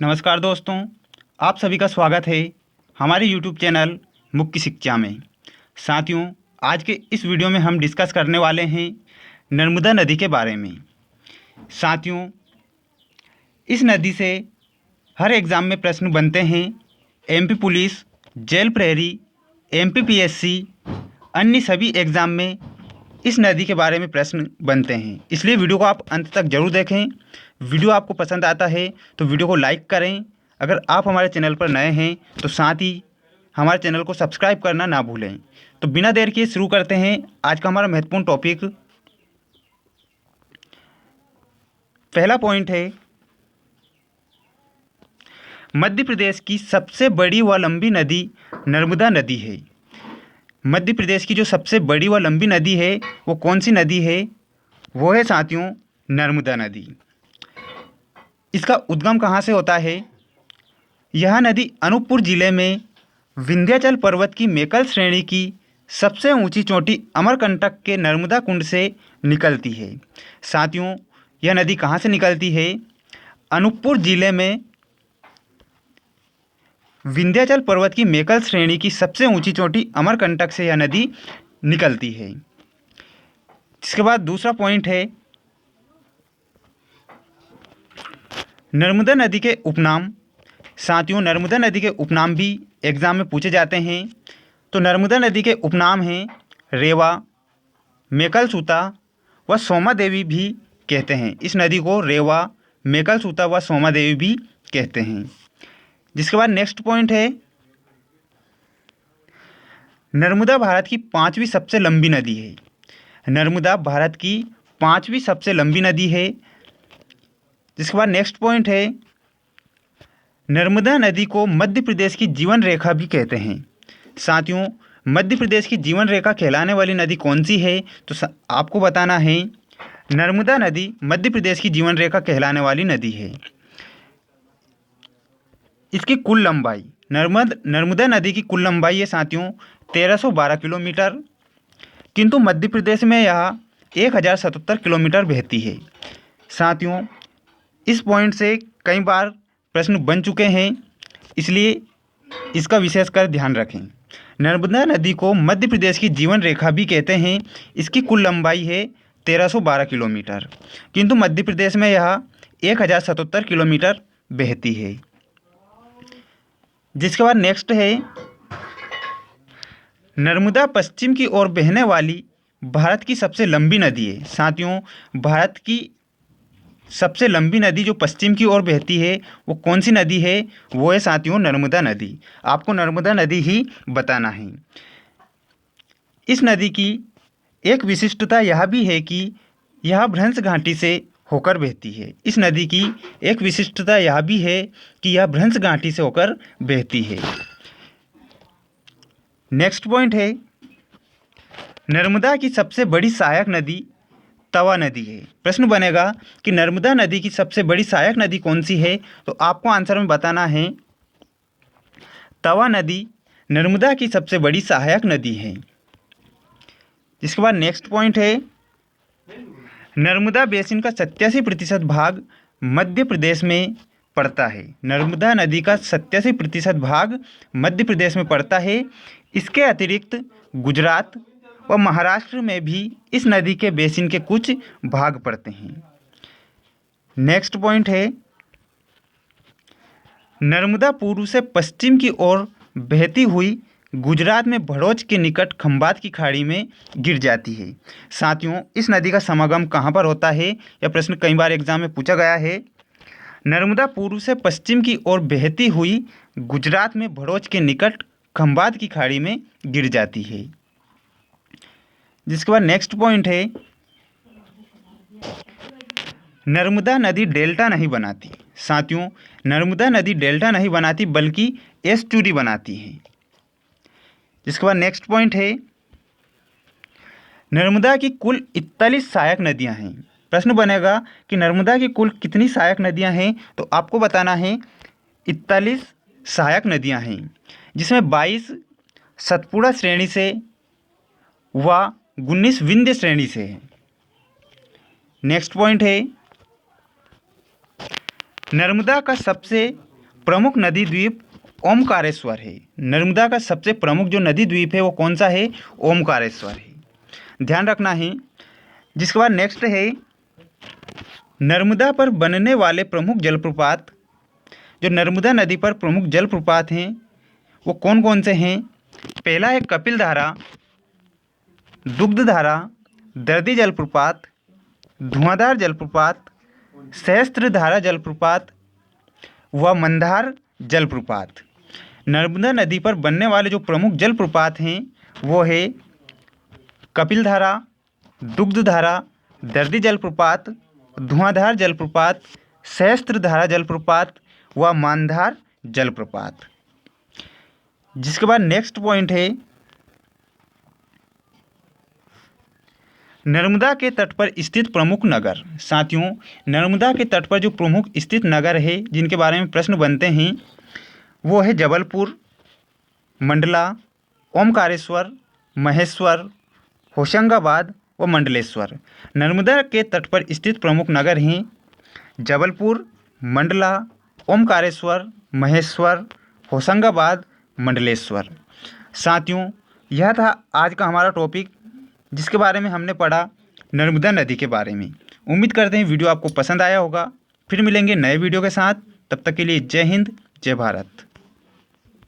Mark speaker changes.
Speaker 1: नमस्कार दोस्तों, आप सभी का स्वागत है हमारे YouTube चैनल मुख्य शिक्षा में। साथियों, आज के इस वीडियो में हम डिस्कस करने वाले हैं नर्मदा नदी के बारे में। साथियों, इस नदी से हर एग्ज़ाम में प्रश्न बनते हैं। MP पुलिस, जेल प्रहरी, MPPSC, अन्य सभी एग्ज़ाम में इस नदी के बारे में प्रश्न बनते हैं। इसलिए वीडियो को आप अंत तक जरूर देखें। वीडियो आपको पसंद आता है तो वीडियो को लाइक करें। अगर आप हमारे चैनल पर नए हैं तो साथ ही हमारे चैनल को सब्सक्राइब करना ना भूलें। तो बिना देर किए शुरू करते हैं आज का हमारा महत्वपूर्ण टॉपिक। पहला पॉइंट है, मध्य प्रदेश की सबसे बड़ी व लंबी नदी नर्मदा नदी है। मध्य प्रदेश की जो सबसे बड़ी व लंबी नदी है वो कौन सी नदी है? वो है साथियों नर्मदा नदी। इसका उद्गम कहाँ से होता है? यह नदी अनूपपुर जिले में विंध्याचल पर्वत की मेकल श्रेणी की सबसे ऊंची चोटी अमरकंटक के नर्मदा कुंड से निकलती है। साथियों, यह नदी कहाँ से निकलती है? अनूपपुर जिले में विंध्याचल पर्वत की मेकल श्रेणी की सबसे ऊंची चोटी अमरकंटक से यह नदी निकलती है। इसके बाद दूसरा पॉइंट है, नर्मदा नदी के उपनाम। साथियों, नर्मदा नदी के उपनाम भी एग्ज़ाम में पूछे जाते हैं। तो नर्मदा नदी के उपनाम हैं रेवा, मेकलसूता व सोमा देवी भी कहते हैं। इस नदी को रेवा, मेकलसूता व सोमा देवी भी कहते हैं। जिसके बाद नेक्स्ट पॉइंट है, नर्मदा भारत की 5वीं सबसे लंबी नदी है। नर्मदा भारत की 5वीं सबसे लंबी नदी है। जिसके बाद नेक्स्ट पॉइंट है, नर्मदा नदी को मध्य प्रदेश की जीवन रेखा भी कहते हैं। साथियों, मध्य प्रदेश की जीवन रेखा कहलाने वाली नदी कौन सी है? तो आपको बताना है, नर्मदा नदी मध्य प्रदेश की जीवन रेखा कहलाने वाली नदी है। इसकी कुल लंबाई, नर्मदा नदी की कुल लंबाई है साथियों 1312 किलोमीटर, किंतु मध्य प्रदेश में यह 1077 किलोमीटर बहती है। साथियों, इस पॉइंट से कई बार प्रश्न बन चुके हैं, इसलिए इसका विशेषकर ध्यान रखें। नर्मदा नदी को मध्य प्रदेश की जीवन रेखा भी कहते हैं। इसकी कुल लंबाई है 1312 किलोमीटर, किंतु मध्य प्रदेश में यह 1077 किलोमीटर बहती है। जिसके बाद नेक्स्ट है, नर्मदा पश्चिम की ओर बहने वाली भारत की सबसे लंबी नदी है। साथियों, भारत की सबसे लंबी नदी जो पश्चिम की ओर बहती है वो कौन सी नदी है? वो है साथियों नर्मदा नदी। आपको नर्मदा नदी ही बताना है। इस नदी की एक विशिष्टता यह भी है कि यह भ्रंश घाटी से होकर बहती है। इस नदी की एक विशिष्टता यह भी है कि यह भ्रंश घाटी से होकर बहती है। नेक्स्ट पॉइंट है, नर्मदा की सबसे बड़ी सहायक नदी तवा नदी है। प्रश्न बनेगा कि नर्मदा नदी की सबसे बड़ी सहायक नदी कौन सी है? तो आपको आंसर में बताना है, तवा नदी नर्मदा की सबसे बड़ी सहायक नदी है। इसके बाद नेक्स्ट पॉइंट है, नर्मदा बेसिन का 87% भाग मध्य प्रदेश में पड़ता है। नर्मदा नदी का 87% भाग मध्य प्रदेश में पड़ता है। इसके अतिरिक्त गुजरात व महाराष्ट्र में भी इस नदी के बेसिन के कुछ भाग पड़ते हैं। नेक्स्ट पॉइंट है, नर्मदा पूर्व से पश्चिम की ओर बहती हुई गुजरात में भड़ोच के निकट खंबात की खाड़ी में गिर जाती है। साथियों, इस नदी का समागम कहाँ पर होता है? यह प्रश्न कई बार एग्जाम में पूछा गया है। नर्मदा पूर्व से पश्चिम की ओर बहती हुई गुजरात में भड़ोच के निकट खंबात की खाड़ी में गिर जाती है। जिसके बाद नेक्स्ट पॉइंट है, नर्मदा नदी डेल्टा नहीं बनाती। साथियों, नर्मदा नदी डेल्टा नहीं बनाती बल्कि एस्चुरी बनाती है। जिसके बाद नेक्स्ट पॉइंट है, नर्मदा की कुल 41 सहायक नदियां हैं। प्रश्न बनेगा कि नर्मदा की कुल कितनी सहायक नदियां हैं? तो आपको बताना है 41 सहायक नदियां हैं, जिसमें 22 सतपुड़ा श्रेणी से व 19 विंध्य श्रेणी से है। नेक्स्ट पॉइंट है, नर्मदा का सबसे प्रमुख नदी द्वीप ओमकारेश्वर है। नर्मदा का सबसे प्रमुख जो नदी द्वीप है वो कौन सा है? ओमकारेश्वर है। ध्यान रखना है। जिसके बाद नेक्स्ट है, नर्मदा पर बनने वाले प्रमुख जलप्रपात। जो नर्मदा नदी पर प्रमुख जलप्रपात हैं वो कौन कौन से हैं? पहला है कपिल धारा, दुग्ध धारा, दर्दी जलप्रपात, धुआंधार जलप्रपात, सहस्त्र धारा जलप्रपात व मंदार जलप्रपात। नर्मदा नदी पर बनने वाले जो प्रमुख जलप्रपात हैं वो है कपिल धारा, दुग्ध धारा, दर्दी जलप्रपात, धुआंधार जलप्रपात, सहस्त्र धारा जलप्रपात व मंदार जलप्रपात। जिसके बाद नेक्स्ट पॉइंट है, नर्मदा के तट पर स्थित प्रमुख नगर। साथियों, नर्मदा के तट पर जो प्रमुख स्थित नगर है जिनके बारे में प्रश्न बनते हैं वो है जबलपुर, मंडला, ओमकारेश्वर, महेश्वर, होशंगाबाद व मंडलेश्वर। नर्मदा के तट पर स्थित प्रमुख नगर हैं जबलपुर, मंडला, ओमकारेश्वर, महेश्वर, होशंगाबाद, मंडलेश्वर। साथियों, यह था आज का हमारा टॉपिक जिसके बारे में हमने पढ़ा नर्मदा नदी के बारे में। उम्मीद करते हैं वीडियो आपको पसंद आया होगा। फिर मिलेंगे नए वीडियो के साथ। तब तक के लिए जय हिंद, जय भारत।